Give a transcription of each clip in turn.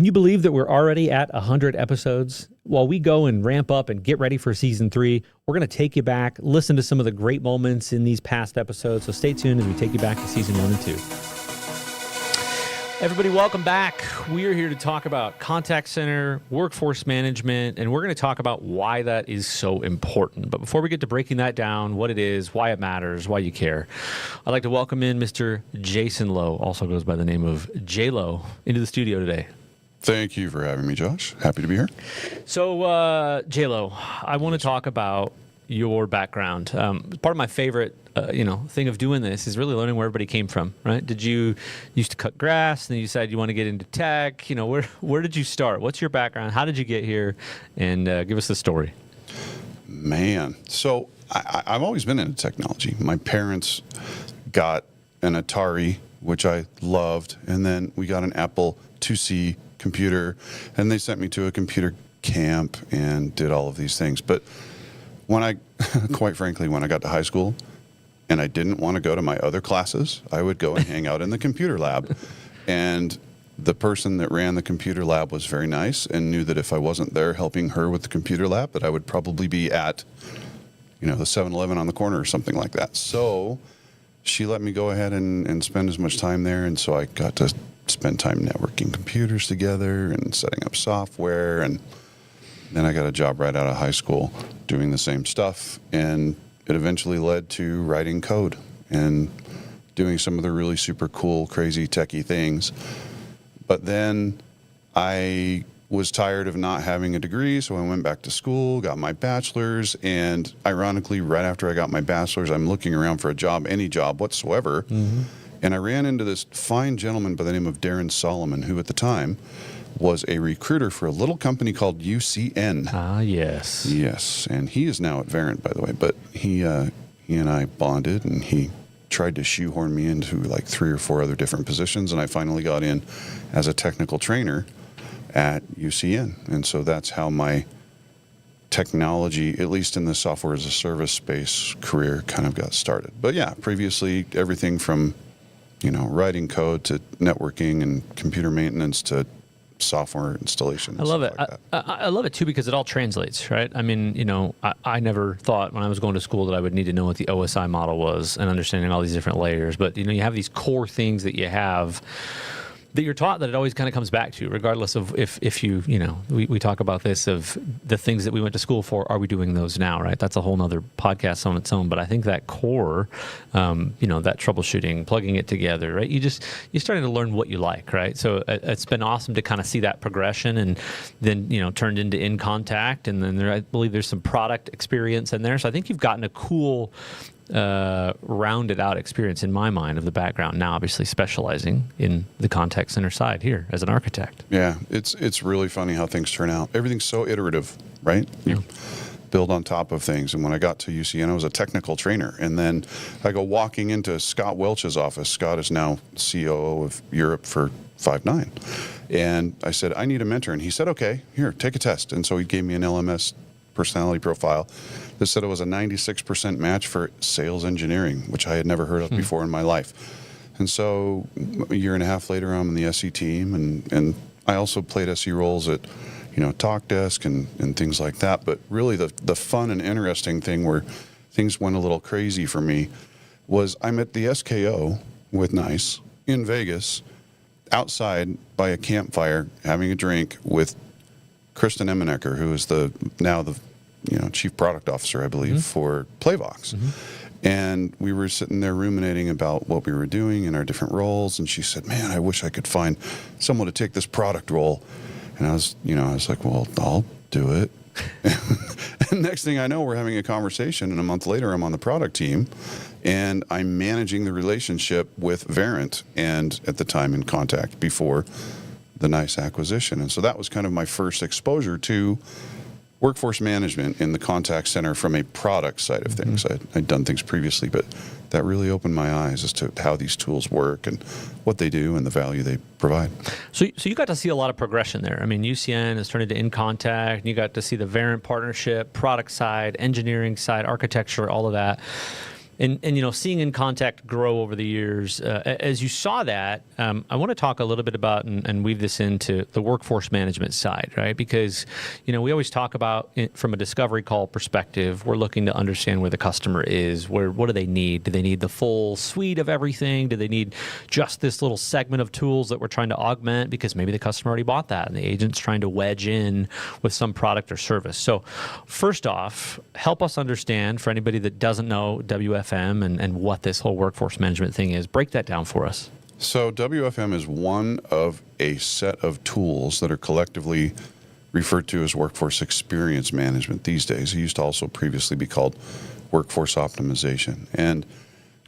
Can you believe that we're already at 100 episodes? While we go and ramp up and get ready for season 3, we're going to take you back, listen to some of the great moments in these past episodes. So stay tuned as we take you back to season 1 and 2. Everybody, welcome back. We are here to talk about contact center, workforce management, and we're going to talk about why that is so important. But before we get to breaking that down, what it is, why it matters, why you care, I'd like to welcome in Mr. Jason Lowe, also goes by the name of J Lowe, into the studio today. Thank you for having me, Josh. Happy to be here. So, J Lowe, I want to talk about your background. Part of my favorite thing of doing this is really learning where everybody came from, right? Did you used to cut grass, and then you decided you want to get into tech? You know, where did you start? What's your background? How did you get here? And give us the story. Man, so I've always been into technology. My parents got an Atari, which I loved, and then we got an Apple IIc computer, and they sent me to a computer camp and did all of these things. But quite frankly, when I got to high school and I didn't want to go to my other classes, I would go and hang out in the computer lab. And the person that ran the computer lab was very nice and knew that if I wasn't there helping her with the computer lab, that I would probably be at, the 7-Eleven on the corner or something like that. So she let me go ahead and spend as much time there. And so I got to spend time networking computers together and setting up software. And then I got a job right out of high school doing the same stuff, and it eventually led to writing code and doing some of the really super cool, crazy, techie things. But then I was tired of not having a degree, so I went back to school, got my bachelor's, and ironically, right after I got my bachelor's, I'm looking around for a job, any job whatsoever, and I ran into this fine gentleman by the name of Darren Solomon, who at the time was a recruiter for a little company called UCN. Ah, yes. Yes, and he is now at Verint, by the way. But he and I bonded, and he tried to shoehorn me into like 3 or 4 other different positions, and I finally got in as a technical trainer at UCN. And so that's how my technology, at least in the software as a service space, career kind of got started. But yeah, previously everything from writing code to networking and computer maintenance to software installation. I love it. Like I love it too because it all translates, right? I mean, I never thought when I was going to school that I would need to know what the OSI model was and understanding all these different layers. But you have these core things that you have that you're taught that it always kind of comes back to, regardless of if you we talk about this of the things that we went to school for. Are we doing those now, right? That's a whole nother podcast on its own. But I think that core, that troubleshooting, plugging it together, right? You're starting to learn what you like, right? So it's been awesome to kind of see that progression, and then turned into In Contact, and then I believe there's some product experience in there. So I think you've gotten a cool rounded out experience in my mind of the background, now obviously specializing in the contact center side here as an architect. Yeah, it's really funny how things turn out. Everything's so iterative, right? You build on top of things. And when I got to UCN, I was a technical trainer. And then I go walking into Scott Welch's office. Scott is now COO of Europe for Five9. And I said, I need a mentor. And he said, okay, here, take a test. And so he gave me an LMS personality profile that said it was a 96% match for sales engineering, which I had never heard of before in my life. And so a year and a half later, I'm in the SE team, and I also played SE roles at Talk Desk and things like that. But really the fun and interesting thing where things went a little crazy for me was I'm at the SKO with NICE in Vegas, outside by a campfire, having a drink with Kristen Emmenecker, who is now the chief product officer, I believe, for Playvox. And we were sitting there ruminating about what we were doing in our different roles. And she said, man, I wish I could find someone to take this product role. And I was like, well, I'll do it. And next thing I know, we're having a conversation, and a month later, I'm on the product team, and I'm managing the relationship with Verint, and at the time In Contact, before the NICE acquisition. And so that was kind of my first exposure to workforce management in the contact center from a product side of things. I'd done things previously, but that really opened my eyes as to how these tools work and what they do and the value they provide. So you got to see a lot of progression there. I mean, UCN has turned into In Contact, and you got to see the Verint partnership, product side, engineering side, architecture, all of that. And seeing In Contact grow over the years, as you saw that, I want to talk a little bit about and weave this into the workforce management side, right? Because we always talk about from a discovery call perspective, we're looking to understand where the customer is, what do they need? Do they need the full suite of everything? Do they need just this little segment of tools that we're trying to augment because maybe the customer already bought that and the agent's trying to wedge in with some product or service? So first off, help us understand, for anybody that doesn't know WFM and what this whole workforce management thing is, break that down for us. So WFM is one of a set of tools that are collectively referred to as workforce experience management these days. It used to also previously be called workforce optimization. And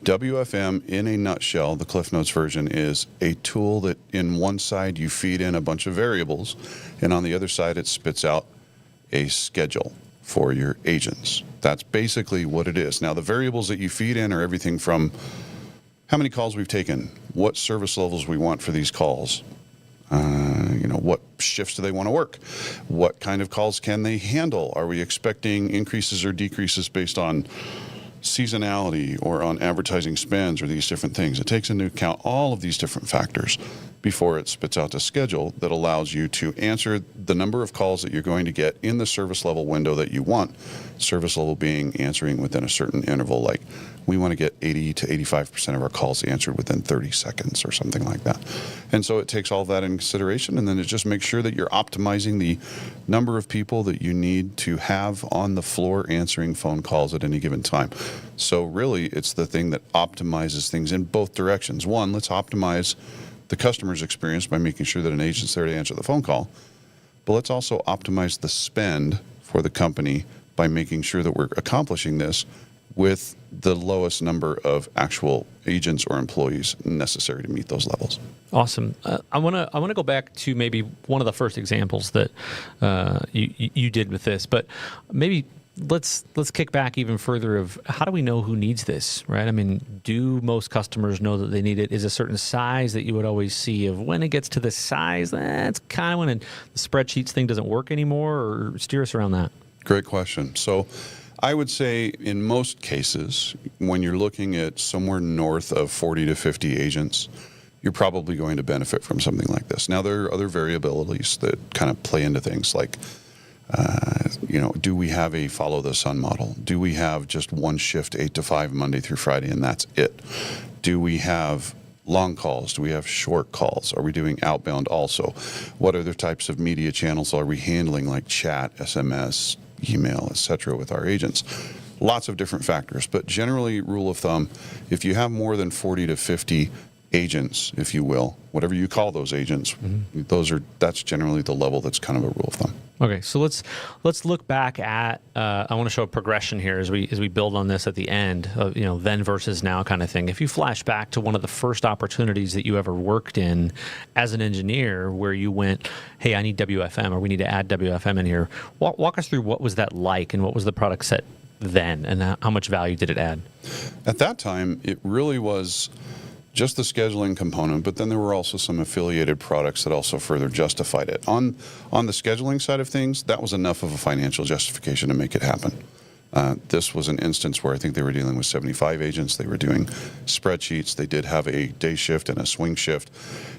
WFM, in a nutshell, the Cliff Notes version, is a tool that in one side you feed in a bunch of variables, and on the other side it spits out a schedule for your agents. That's basically what it is. Now, the variables that you feed in are everything from how many calls we've taken, what service levels we want for these calls, what shifts do they want to work, what kind of calls can they handle, are we expecting increases or decreases based on seasonality or on advertising spends or these different things. It takes into account all of these different factors before it spits out a schedule that allows you to answer the number of calls that you're going to get in the service level window that you want. Service level being answering within a certain interval, like we want to get 80 to 85% of our calls answered within 30 seconds or something like that. And so it takes all that into consideration, and then it just makes sure that you're optimizing the number of people that you need to have on the floor answering phone calls at any given time. So really, it's the thing that optimizes things in both directions. One, let's optimize the customer's experience by making sure that an agent's there to answer the phone call. But let's also optimize the spend for the company by making sure that we're accomplishing this with the lowest number of actual agents or employees necessary to meet those levels. Awesome. I want to go back to maybe one of the first examples that you did with this, but maybe let's kick back even further of how do we know who needs this, right? I mean, do most customers know that they need it? Is a certain size that you would always see of when it gets to this size, that's kind of when the spreadsheets thing doesn't work anymore, or steer us around that? Great question. So I would say in most cases, when you're looking at somewhere north of 40 to 50 agents, you're probably going to benefit from something like this. Now, there are other variabilities that kind of play into things like, do we have a follow the sun model? Do we have just one shift, 8 to 5, Monday through Friday, and that's it? Do we have long calls? Do we have short calls? Are we doing outbound also? What other types of media channels are we handling, like chat, SMS, email, etc., with our agents? Lots of different factors, but generally, rule of thumb, if you have more than 40 to 50 agents, if you will, whatever you call those agents, that's generally the level that's kind of a rule of thumb. Okay, so let's look back at. I want to show a progression here as we build on this at the end. Then versus now kind of thing. If you flash back to one of the first opportunities that you ever worked in as an engineer, where you went, "Hey, I need WFM," or "We need to add WFM in here." Walk us through what was that like, and what was the product set then, and how much value did it add? At that time, it really was just the scheduling component, but then there were also some affiliated products that also further justified it. On the scheduling side of things, that was enough of a financial justification to make it happen. This was an instance where I think they were dealing with 75 agents. They were doing spreadsheets. They did have a day shift and a swing shift,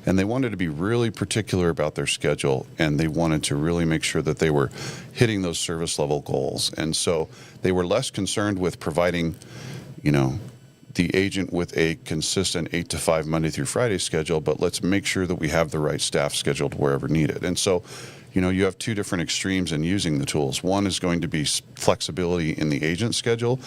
and they wanted to be really particular about their schedule, and they wanted to really make sure that they were hitting those service level goals. And so they were less concerned with providing, the agent with a consistent 8 to 5 Monday through Friday schedule, but let's make sure that we have the right staff scheduled wherever needed. And so, you have two different extremes in using the tools. One is going to be flexibility in the agent schedule.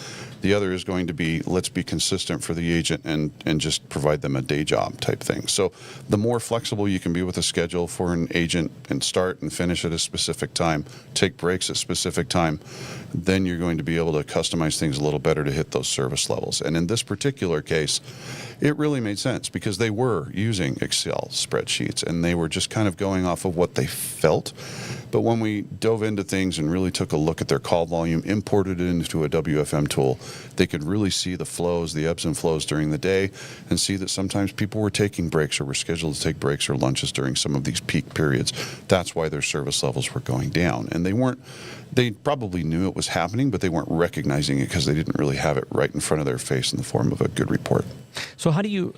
The other is going to be, let's be consistent for the agent and just provide them a day job type thing. So the more flexible you can be with a schedule for an agent and start and finish at a specific time, take breaks at specific time, then you're going to be able to customize things a little better to hit those service levels. And in this particular case, it really made sense because they were using Excel spreadsheets and they were just kind of going off of what they felt. But when we dove into things and really took a look at their call volume, imported it into a WFM tool, they could really see the flows, the ebbs and flows during the day, and see that sometimes people were taking breaks or were scheduled to take breaks or lunches during some of these peak periods. That's why their service levels were going down. And they probably knew it was happening, but they weren't recognizing it because they didn't really have it right in front of their face in the form of a good report. So how do you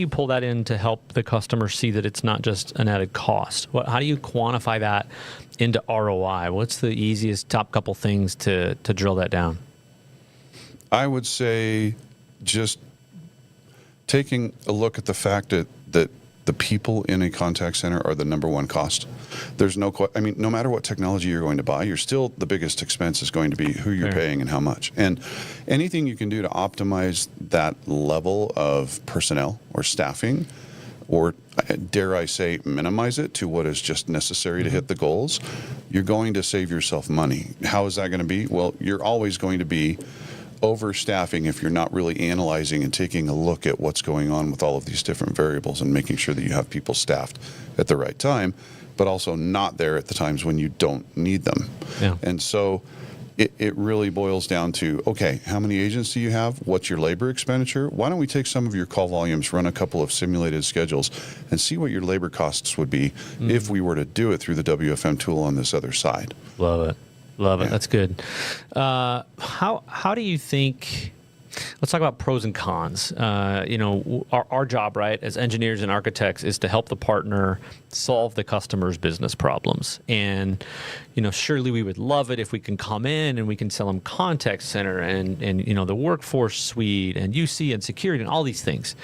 pull that in to help the customer see that it's not just an added cost? How do you quantify that into ROI? What's the easiest top couple things to drill that down? I would say just taking a look at the fact that the people in a contact center are the number one cost. There's no matter what technology you're going to buy, you're still, the biggest expense is going to be who you're paying and how much. And anything you can do to optimize that level of personnel or staffing, or dare I say, minimize it to what is just necessary to hit the goals, you're going to save yourself money. How is that going to be? Well, you're always going to be overstaffing if you're not really analyzing and taking a look at what's going on with all of these different variables and making sure that you have people staffed at the right time, but also not there at the times when you don't need them. Yeah. And so it really boils down to, okay, how many agents do you have? What's your labor expenditure? Why don't we take some of your call volumes, run a couple of simulated schedules, and see what your labor costs would be if we were to do it through the WFM tool on this other side. Love it. Love it. Yeah. That's good. How do you think? Let's talk about pros and cons. Our job, right, as engineers and architects, is to help the partner solve the customer's business problems. And, surely we would love it if we can come in and we can sell them contact center and the workforce suite and UC and security and all these things.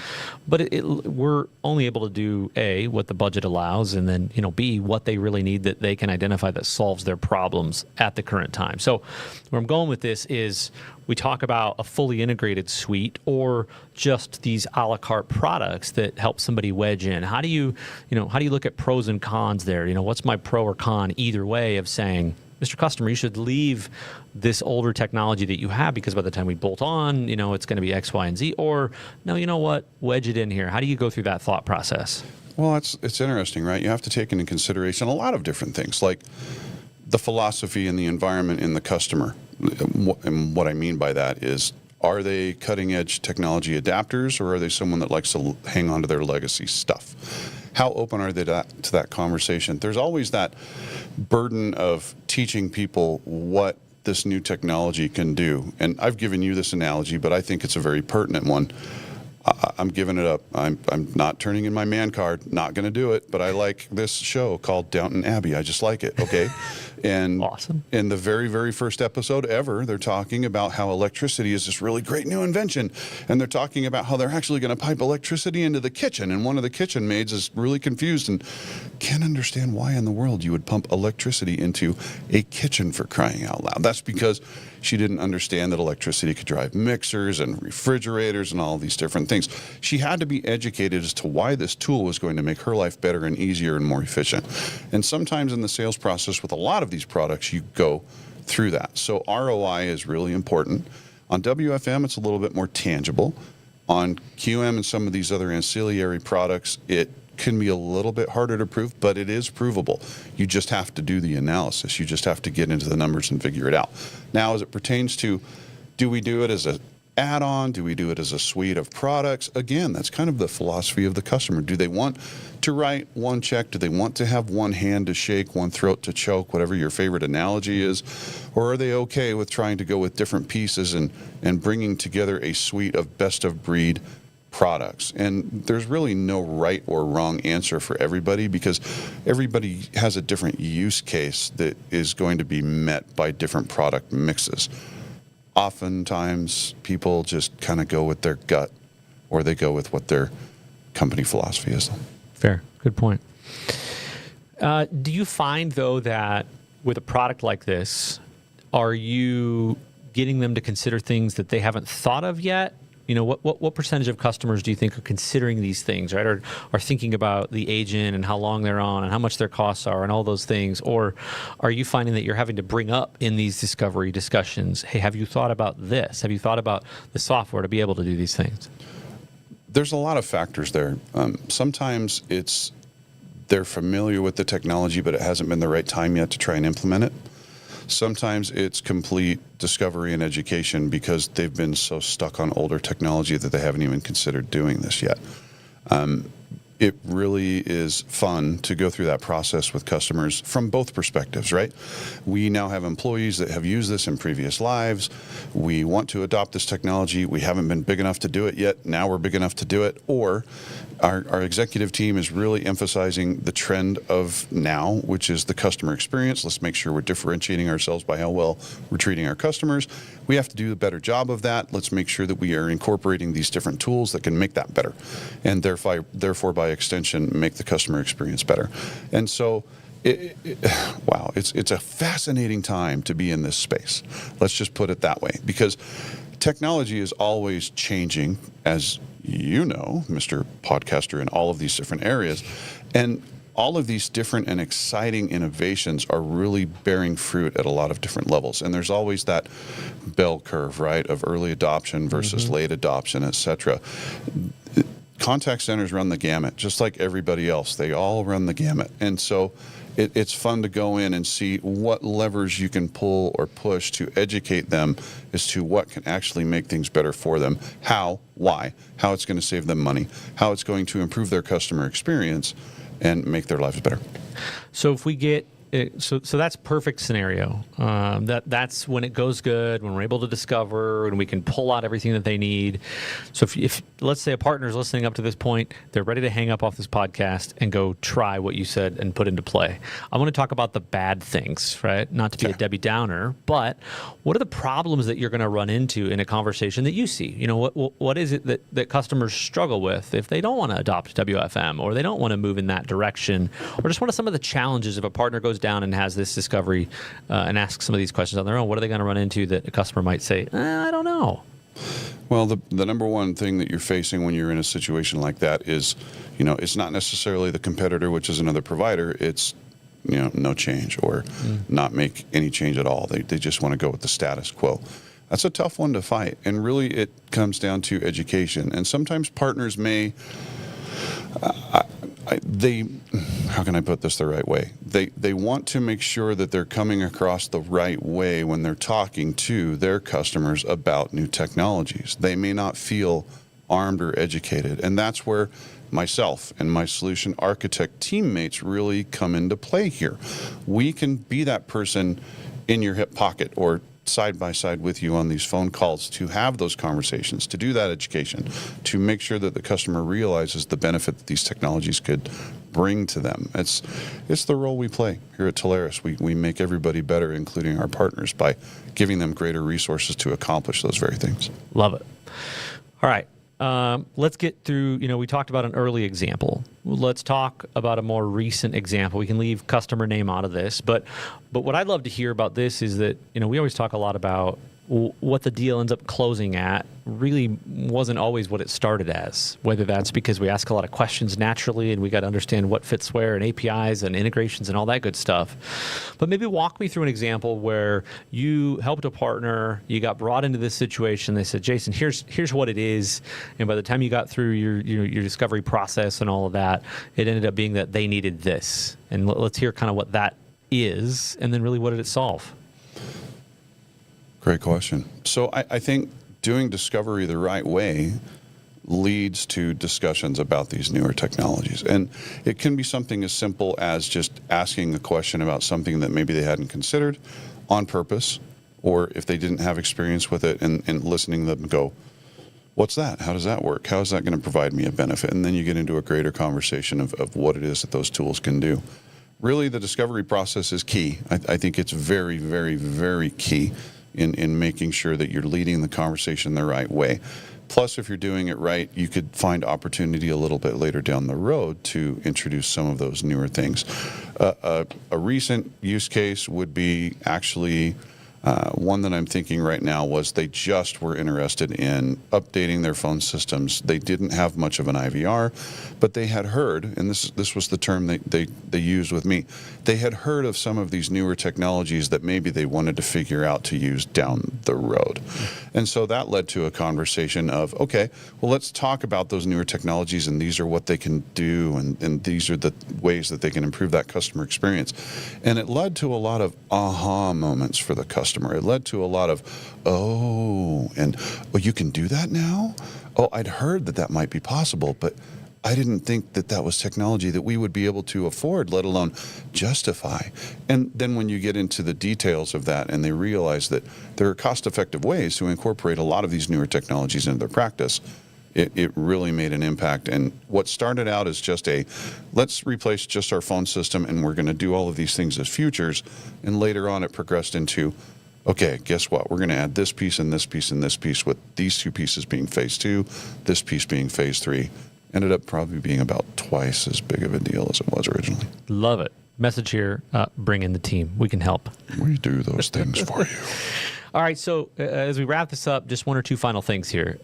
But we're only able to do A, what the budget allows, and then, B, what they really need that they can identify that solves their problems at the current time. So where I'm going with this is, we talk about a fully integrated suite or just these a la carte products that help somebody wedge in. How do you look at pros and cons there? What's my pro or con either way of saying, Mr. Customer, you should leave this older technology that you have because by the time we bolt on, it's going to be X, Y, and Z. Or no, you know what? Wedge it in here. How do you go through that thought process? Well, it's interesting, right? You have to take into consideration a lot of different things, like the philosophy and the environment in the customer. And what I mean by that is, are they cutting edge technology adapters, or are they someone that likes to hang on to their legacy stuff? How open are they to that conversation? There's always that burden of teaching people what this new technology can do. And I've given you this analogy, but I think it's a very pertinent one. I'm giving it up. I'm not turning in my man card. Not going to do it. But I like this show called Downton Abbey. I just like it. Okay. And awesome. In the very, very first episode ever, they're talking about how electricity is this really great new invention. And they're talking about how they're actually going to pipe electricity into the kitchen. And one of the kitchen maids is really confused and can't understand why in the world you would pump electricity into a kitchen, for crying out loud. That's because she didn't understand that electricity could drive mixers and refrigerators and all these different things. She had to be educated as to why this tool was going to make her life better and easier and more efficient. And sometimes in the sales process with a lot of these products, you go through that. So ROI is really important. On WFM, it's a little bit more tangible. On QM and some of these other ancillary products, it can be a little bit harder to prove, but it is provable. You just have to do the analysis. You just have to get into the numbers and figure it out. Now, as it pertains to, do we do it as an add-on? Do we do it as a suite of products? Again, that's kind of the philosophy of the customer. Do they want to write one check? Do they want to have one hand to shake, one throat to choke, whatever your favorite analogy is? Or are they okay with trying to go with different pieces and bringing together a suite of best-of-breed products? And there's really no right or wrong answer for everybody, because everybody has a different use case that is going to be met by different product mixes. Oftentimes, people just kind of go with their gut, or they go with what their company philosophy is. Fair. Good point. Do you find, though, that with a product like this, are you getting them to consider things that they haven't thought of yet? What percentage of customers do you think are considering these things, right? Or are thinking about the agent and how long they're on and how much their costs are and all those things? Or are you finding that you're having to bring up in these discovery discussions, hey, have you thought about this? Have you thought about the software to be able to do these things? There's a lot of factors there. Sometimes it's they're familiar with the technology, but it hasn't been the right time yet to try and implement it. Sometimes it's complete discovery and education because they've been so stuck on older technology that they haven't even considered doing this yet. It really is fun to go through that process with customers from both perspectives, right? We now have employees that have used this in previous lives. We want to adopt this technology. We haven't been big enough to do it yet. Now we're big enough to do it. Or our executive team is really emphasizing the trend of now, which is the customer experience. Let's make sure we're differentiating ourselves by how well we're treating our customers. We have to do a better job of that. Let's make sure that we are incorporating these different tools that can make that better, and therefore by extension, make the customer experience better. And so, wow, it's a fascinating time to be in this space. Let's just put it that way, because technology is always changing, as you know, Mr. Podcaster, in all of these different areas. And all of these different and exciting innovations are really bearing fruit at a lot of different levels. And there's always that bell curve, right, of early adoption versus late adoption, et cetera. Contact centers run the gamut, just like everybody else. They all run the gamut. And so it's fun to go in and see what levers you can pull or push to educate them as to what can actually make things better for them, how, why, how it's going to save them money, how it's going to improve their customer experience and make their lives better. So if we get so that's perfect scenario. That's when it goes good, when we're able to discover and we can pull out everything that they need. So if let's say a partner is listening up to this point, they're ready to hang up off this podcast and go try what you said and put into play. I want to talk about the bad things, right? Not to be a Debbie Downer, but what are the problems that you're going to run into in a conversation that you see? You know, what is it that customers struggle with if they don't want to adopt WFM, or they don't want to move in that direction, or just what are some of the challenges if a partner goes down and has this discovery and asks some of these questions on their own? What are they going to run into that a customer might say, I don't know? Well, the number one thing that you're facing when you're in a situation like that is, you know, it's not necessarily the competitor, which is another provider. It's, you know, no change or not make any change at all. They just want to go with the status quo. That's a tough one to fight. And really it comes down to education. And sometimes partners may... how can I put this the right way? They want to make sure that they're coming across the right way when they're talking to their customers about new technologies. They may not feel armed or educated. And that's where myself and my solution architect teammates really come into play here. We can be that person in your hip pocket or side by side with you on these phone calls to have those conversations, to do that education, to make sure that the customer realizes the benefit that these technologies could bring to them. It's the role we play here at Telarus. We make everybody better, including our partners, by giving them greater resources to accomplish those very things. Love it. All right. Let's get through, we talked about an early example. Let's talk about a more recent example. We can leave customer name out of this, but what I'd love to hear about this is that, we always talk a lot about what the deal ends up closing at really wasn't always what it started as, whether that's because we ask a lot of questions naturally and we got to understand what fits where and APIs and integrations and all that good stuff. But maybe walk me through an example where you helped a partner, you got brought into this situation, they said, Jason, here's what it is. And by the time you got through your discovery process and all of that, it ended up being that they needed this. And let's hear kind of what that is, and then really what did it solve? Great question. So I think doing discovery the right way leads to discussions about these newer technologies. And it can be something as simple as just asking a question about something that maybe they hadn't considered on purpose, or if they didn't have experience with it, and listening to them go, what's that? How does that work? How is that going to provide me a benefit? And then you get into a greater conversation of what it is that those tools can do. Really, the discovery process is key. I think it's very, very, very key in making sure that you're leading the conversation the right way. Plus, if you're doing it right, you could find opportunity a little bit later down the road to introduce some of those newer things. A recent use case would be actually One that I'm thinking right now was they just were interested in updating their phone systems. They didn't have much of an IVR, but they had heard, and this was the term they used with me, they had heard of some of these newer technologies that maybe they wanted to figure out to use down the road. And so that led to a conversation of, okay, well, let's talk about those newer technologies, and these are what they can do, and these are the ways that they can improve that customer experience. And it led to a lot of aha moments for the customer. It led to a lot of, oh, you can do that now? Oh, I'd heard that might be possible, but I didn't think that was technology that we would be able to afford, let alone justify. And then when you get into the details of that and they realize that there are cost-effective ways to incorporate a lot of these newer technologies into their practice, it really made an impact. And what started out as just let's replace just our phone system and we're going to do all of these things as futures. And later on it progressed into, okay, guess what? We're going to add this piece and this piece and this piece, with these two pieces being phase 2, this piece being phase 3. Ended up probably being about twice as big of a deal as it was originally. Love it. Message here, bring in the team. We can help. We do those things for you. All right, so as we wrap this up, just one or two final things here.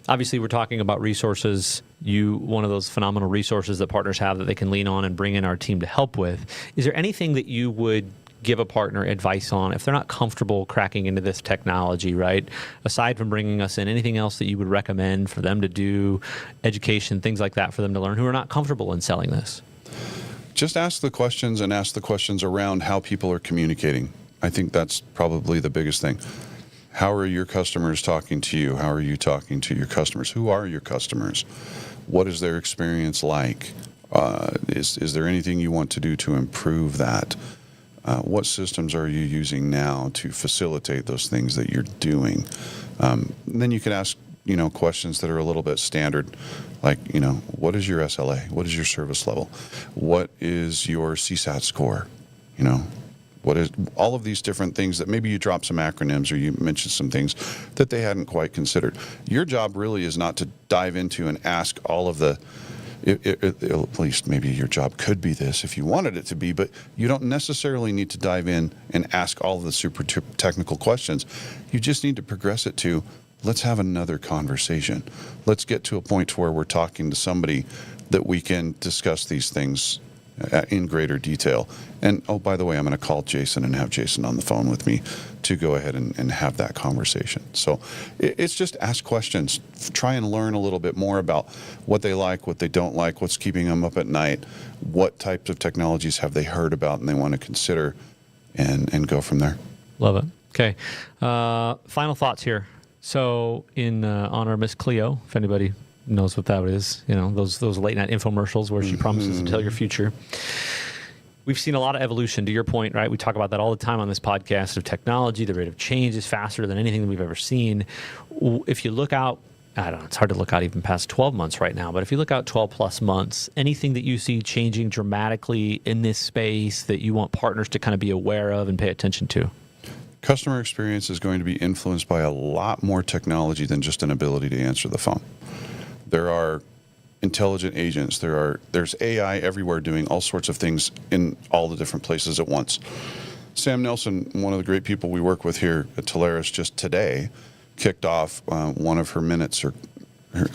Obviously we're talking about resources. One of those phenomenal resources that partners have that they can lean on and bring in our team to help with. Is there anything that you would give a partner advice on if they're not comfortable cracking into this technology, right? Aside from bringing us in, anything else that you would recommend for them to do, education, things like that for them to learn who are not comfortable in selling this? Just ask the questions, and ask the questions around how people are communicating. I think that's probably the biggest thing. How are your customers talking to you? How are you talking to your customers? Who are your customers? What is their experience like? Is there anything you want to do to improve that? What systems are you using now to facilitate those things that you're doing? Then you could ask, questions that are a little bit standard, like, what is your SLA? What is your service level? What is your CSAT score? What is all of these different things that maybe you drop some acronyms or you mentioned some things that they hadn't quite considered. Your job really is not to dive into and ask all of the, at least maybe your job could be this if you wanted it to be, but you don't necessarily need to dive in and ask all of the super technical questions. You just need to progress it to, let's have another conversation. Let's get to a point where we're talking to somebody that we can discuss these things in greater detail. And oh, by the way, I'm going to call Jason and have Jason on the phone with me to go ahead and have that conversation. So it's just ask questions. Try and learn a little bit more about what they like, what they don't like, what's keeping them up at night, what types of technologies have they heard about and they want to consider, and go from there. Love it. Okay. Final thoughts here. So in honor of Miss Cleo, if anybody knows what that is, those late night infomercials where she promises to tell your future. We've seen a lot of evolution, to your point, right? We talk about that all the time on this podcast of technology. The rate of change is faster than anything that we've ever seen. If you look out, I don't know, it's hard to look out even past 12 months right now, but if you look out 12 plus months, anything that you see changing dramatically in this space that you want partners to kind of be aware of and pay attention to? Customer experience is going to be influenced by a lot more technology than just an ability to answer the phone. There are intelligent agents. There's AI everywhere doing all sorts of things in all the different places at once. Sam Nelson, one of the great people we work with here at Telarus, just today kicked off one of her minutes,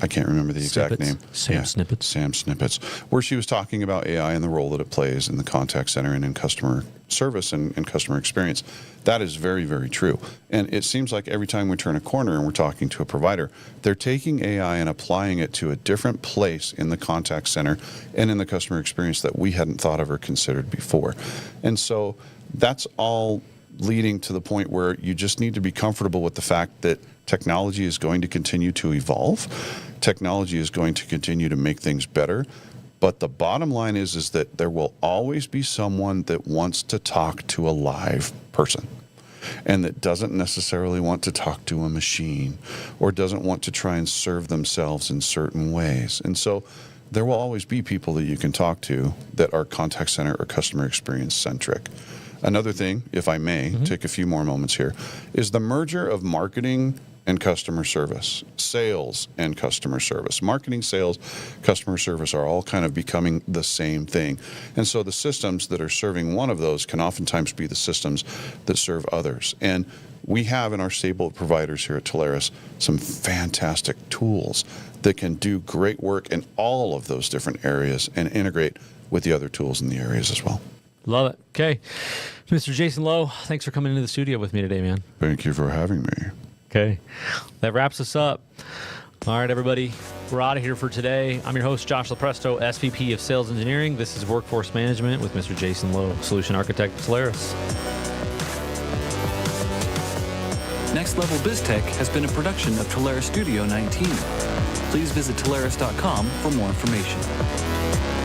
I can't remember the exact name. Sam Snippets, where she was talking about AI and the role that it plays in the contact center and in customer service and customer experience. That is very, very true. And it seems like every time we turn a corner and we're talking to a provider, they're taking AI and applying it to a different place in the contact center and in the customer experience that we hadn't thought of or considered before. And so that's all leading to the point where you just need to be comfortable with the fact that technology is going to continue to evolve. Technology is going to continue to make things better. But the bottom line is that there will always be someone that wants to talk to a live person and that doesn't necessarily want to talk to a machine or doesn't want to try and serve themselves in certain ways. And so there will always be people that you can talk to that are contact center or customer experience centric. Another thing, if I may take a few more moments here, is the merger of marketing and customer service, sales and customer service, marketing, sales, customer service are all kind of becoming the same thing. And so the systems that are serving one of those can oftentimes be the systems that serve others. And we have in our stable of providers here at Telarus some fantastic tools that can do great work in all of those different areas and integrate with the other tools in the areas as well. Love it. Okay. Mr. Jason Lowe, thanks for coming into the studio with me today, man. Thank you for having me. Okay. That wraps us up. All right, everybody. We're out of here for today. I'm your host, Josh Lopresto, SVP of Sales Engineering. This is Workforce Management with Mr. Jason Lowe, Solution Architect at Telarus. Next Level BizTech has been a production of Telarus Studio 19. Please visit Telarus.com for more information.